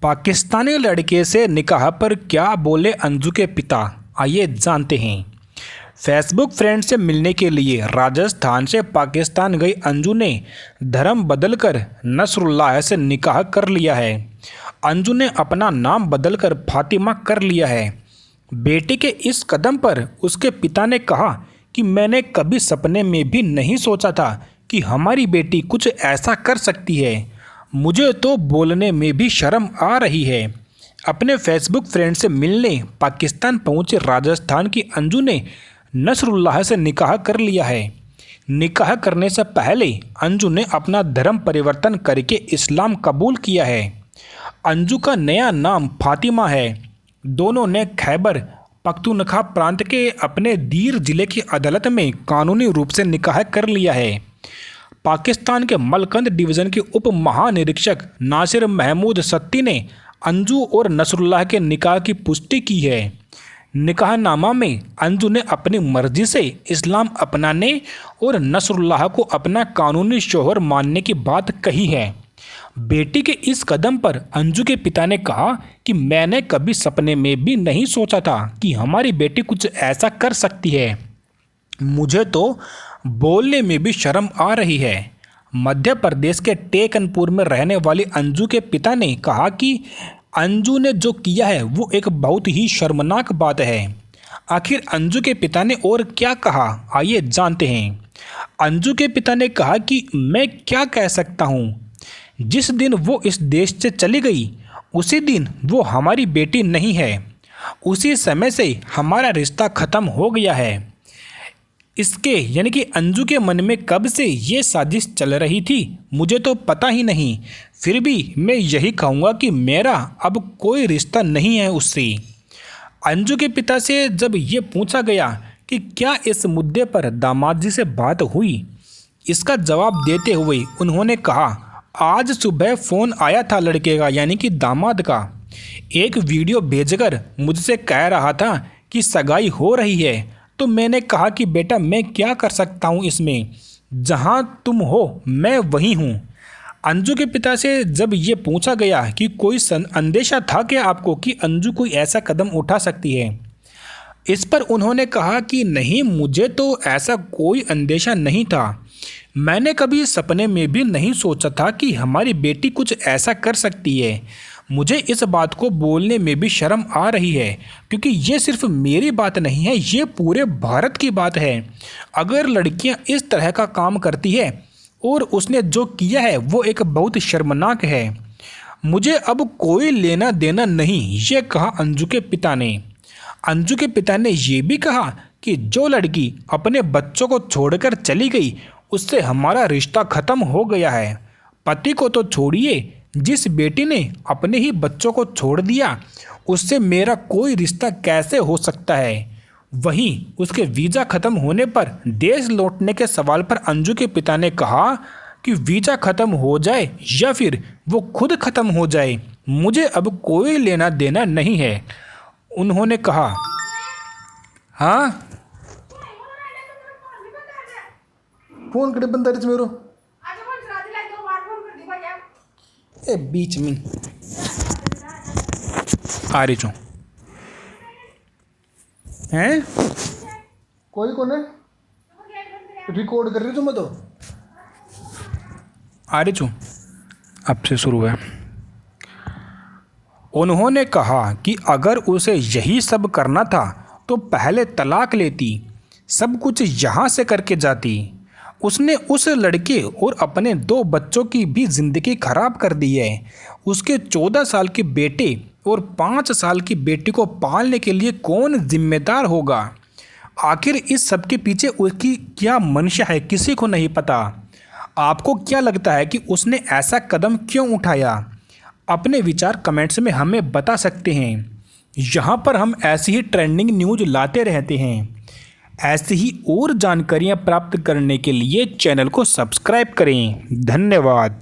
पाकिस्तानी लड़के से निकाह पर क्या बोले अंजू के पिता, आइए जानते हैं। फेसबुक फ्रेंड से मिलने के लिए राजस्थान से पाकिस्तान गई अंजू ने धर्म बदलकर नसरुल्लाह से निकाह कर लिया है। अंजू ने अपना नाम बदलकर फातिमा कर लिया है। बेटी के इस कदम पर उसके पिता ने कहा कि मैंने कभी सपने में भी नहीं सोचा था कि हमारी बेटी कुछ ऐसा कर सकती है। मुझे तो बोलने में भी शर्म आ रही है। अपने फेसबुक फ्रेंड से मिलने पाकिस्तान पहुंचे राजस्थान की अंजू ने नसरुल्लाह से निकाह कर लिया है। निकाह करने से पहले अंजू ने अपना धर्म परिवर्तन करके इस्लाम कबूल किया है। अंजू का नया नाम फातिमा है। दोनों ने खैबर पख्तूनख्वा प्रांत के अपने दीर जिले की अदालत में कानूनी रूप से निकाह कर लिया है। पाकिस्तान के मलकंद डिवीज़न के उप महानिरीक्षक नासिर महमूद सत्ती ने अंजू और नसरुल्लाह के निकाह की पुष्टि की है। निकाहनामा में अंजू ने अपनी मर्जी से इस्लाम अपनाने और नसरुल्लाह को अपना कानूनी शौहर मानने की बात कही है। बेटी के इस कदम पर अंजू के पिता ने कहा कि मैंने कभी सपने में भी नहीं सोचा था कि हमारी बेटी कुछ ऐसा कर सकती है। मुझे तो बोलने में भी शर्म आ रही है। मध्य प्रदेश के टेकनपुर में रहने वाली अंजू के पिता ने कहा कि अंजू ने जो किया है वो एक बहुत ही शर्मनाक बात है। आखिर अंजू के पिता ने और क्या कहा, आइए जानते हैं। अंजू के पिता ने कहा कि मैं क्या कह सकता हूँ। जिस दिन वो इस देश से चली गई उसी दिन वो हमारी बेटी नहीं है। उसी समय से हमारा रिश्ता ख़त्म हो गया है। इसके यानी कि अंजू के मन में कब से ये साजिश चल रही थी मुझे तो पता ही नहीं। फिर भी मैं यही कहूँगा कि मेरा अब कोई रिश्ता नहीं है उससे। अंजू के पिता से जब ये पूछा गया कि क्या इस मुद्दे पर दामाद जी से बात हुई, इसका जवाब देते हुए उन्होंने कहा, आज सुबह फ़ोन आया था लड़के का यानी कि दामाद का। एक वीडियो भेजकर मुझसे कह रहा था कि सगाई हो रही है। तो मैंने कहा कि बेटा मैं क्या कर सकता हूँ इसमें, जहाँ तुम हो मैं वहीं हूँ। अंजू के पिता से जब ये पूछा गया कि कोई अंदेशा था क्या आपको कि अंजू कोई ऐसा कदम उठा सकती है, इस पर उन्होंने कहा कि नहीं, मुझे तो ऐसा कोई अंदेशा नहीं था। मैंने कभी सपने में भी नहीं सोचा था कि हमारी बेटी कुछ ऐसा कर सकती है। मुझे इस बात को बोलने में भी शर्म आ रही है क्योंकि ये सिर्फ मेरी बात नहीं है, ये पूरे भारत की बात है। अगर लड़कियां इस तरह का काम करती है और उसने जो किया है वो एक बहुत शर्मनाक है। मुझे अब कोई लेना देना नहीं, ये कहा अंजू के पिता ने। अंजू के पिता ने ये भी कहा कि जो लड़की अपने बच्चों को छोड़कर चली गई उससे हमारा रिश्ता ख़त्म हो गया है। पति को तो छोड़िए, जिस बेटी ने अपने ही बच्चों को छोड़ दिया उससे मेरा कोई रिश्ता कैसे हो सकता है। वहीं उसके वीज़ा ख़त्म होने पर देश लौटने के सवाल पर अंजू के पिता ने कहा कि वीज़ा ख़त्म हो जाए या फिर वो खुद ख़त्म हो जाए, मुझे अब कोई लेना देना नहीं है। उन्होंने कहा, हाँ फोन करे बंदा रिच मेरो ए बीच में आ रही छो हैं, कोई कौन है रिकॉर्ड कर रही छो, मैं तो आ रही छो। अब से शुरू है। उन्होंने कहा कि अगर उसे यही सब करना था तो पहले तलाक लेती, सब कुछ यहाँ से करके जाती। उसने उस लड़के और अपने 2 बच्चों की भी ज़िंदगी खराब कर दी है। उसके 14 साल के बेटे और 5 साल की बेटी को पालने के लिए कौन जिम्मेदार होगा। आखिर इस सब के पीछे उसकी क्या मंशा है किसी को नहीं पता। आपको क्या लगता है कि उसने ऐसा कदम क्यों उठाया? अपने विचार कमेंट्स में हमें बता सकते हैं। यहाँ पर हम ऐसी ही ट्रेंडिंग न्यूज़ लाते रहते हैं। ऐसी ही और जानकारियाँ प्राप्त करने के लिए चैनल को सब्सक्राइब करें। धन्यवाद।